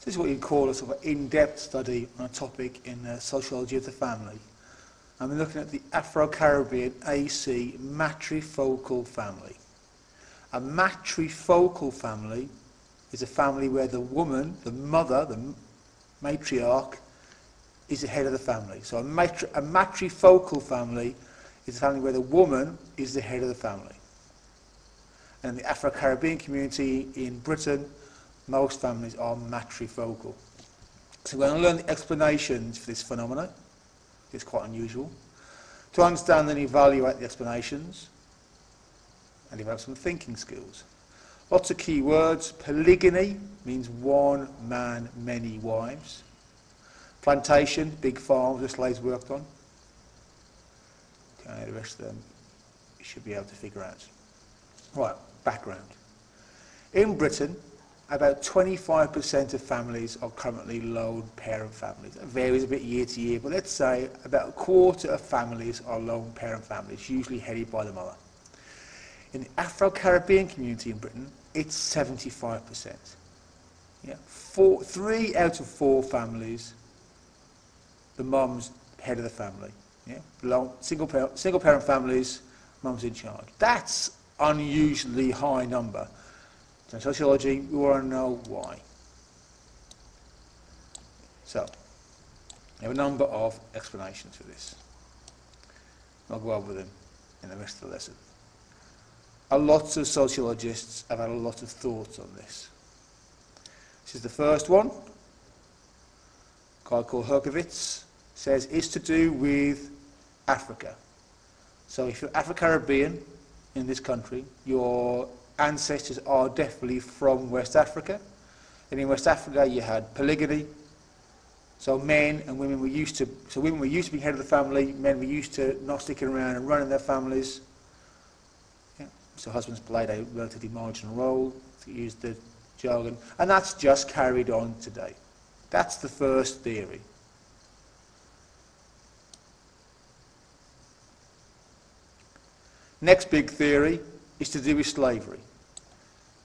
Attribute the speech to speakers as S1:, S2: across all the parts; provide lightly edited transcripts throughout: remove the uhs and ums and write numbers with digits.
S1: This is what you'd call a sort of in-depth study on a topic in sociology of the family. And we're looking at the Afro-Caribbean AC matrifocal family. A matrifocal family is a family where the woman, the mother, the matriarch, is the head of the family. So a matrifocal family is a family where the woman is the head of the family. And in the Afro-Caribbean community in Britain, most families are matrifocal. So we're going to learn the explanations for this phenomenon. It's quite unusual. To understand and evaluate the explanations and develop some thinking skills. Lots of key words. Polygyny means one man, many wives. Plantation, big farms where slaves worked on. Okay, the rest of them you should be able to figure out. Right, background. In Britain, about 25% of families are currently lone parent families. It varies a bit year to year, but let's say about a quarter of families are lone parent families, usually headed by the mother. In the Afro-Caribbean community in Britain, it's 75%. Yeah, 3 out of 4 families, the mum's head of the family. Yeah, single parent families, mum's in charge. That's unusually high number. So in sociology, we want to know why. So, we have a number of explanations for this. I'll go over them in the rest of the lesson. A lot of sociologists have had a lot of thoughts on this. This is the first one. A guy called Herkovitz says it's to do with Africa. So if you're Afro-Caribbean in this country, your ancestors are definitely from West Africa. And in West Africa you had polygyny. So men and women were used to, women were used to being head of the family, men were used to not sticking around and running their families. Yeah. So husbands played a relatively marginal role, to use the jargon, and that's just carried on today. That's the first theory. Next big theory is to do with slavery.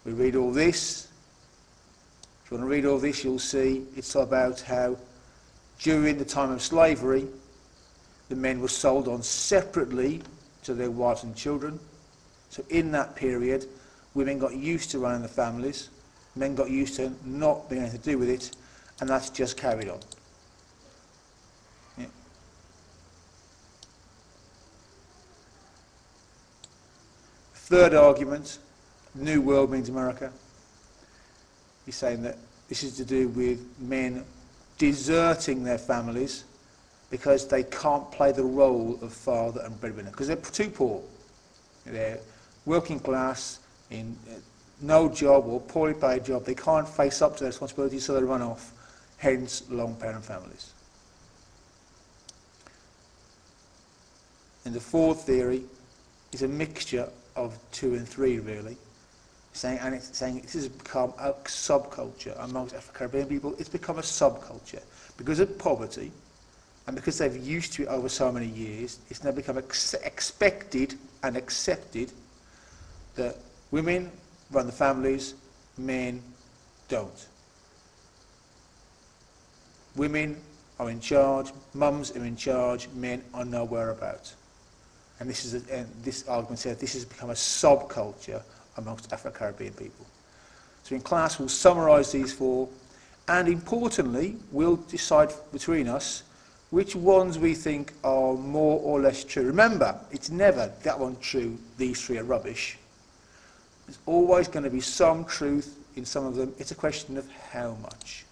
S1: We read all this. If you want to read all this, you'll see it's about how during the time of slavery, the men were sold on separately to their wives and children. So in that period, women got used to running the families, men got used to not being able to do with it, and that's just carried on. Yeah. Third argument, New World means America. He's saying that this is to do with men deserting their families because they can't play the role of father and breadwinner, because they're too poor. They're working class, in no job or poorly paid job. They can't face up to their responsibilities, so they run off, hence long parent families. And the fourth theory is a mixture of 2 and 3 really, saying this has become a subculture amongst Afro-Caribbean people. It's become a subculture because of poverty and because they've used to it over so many years. It's now become expected and accepted that women run the families, men don't. Women are in charge, mums are in charge, men are nowhere about. And this argument says this has become a subculture amongst Afro-Caribbean people. So in class we'll summarise these 4, and importantly we'll decide between us which ones we think are more or less true. Remember, it's never that one true, these 3 are rubbish. There's always going to be some truth in some of them. It's a question of how much.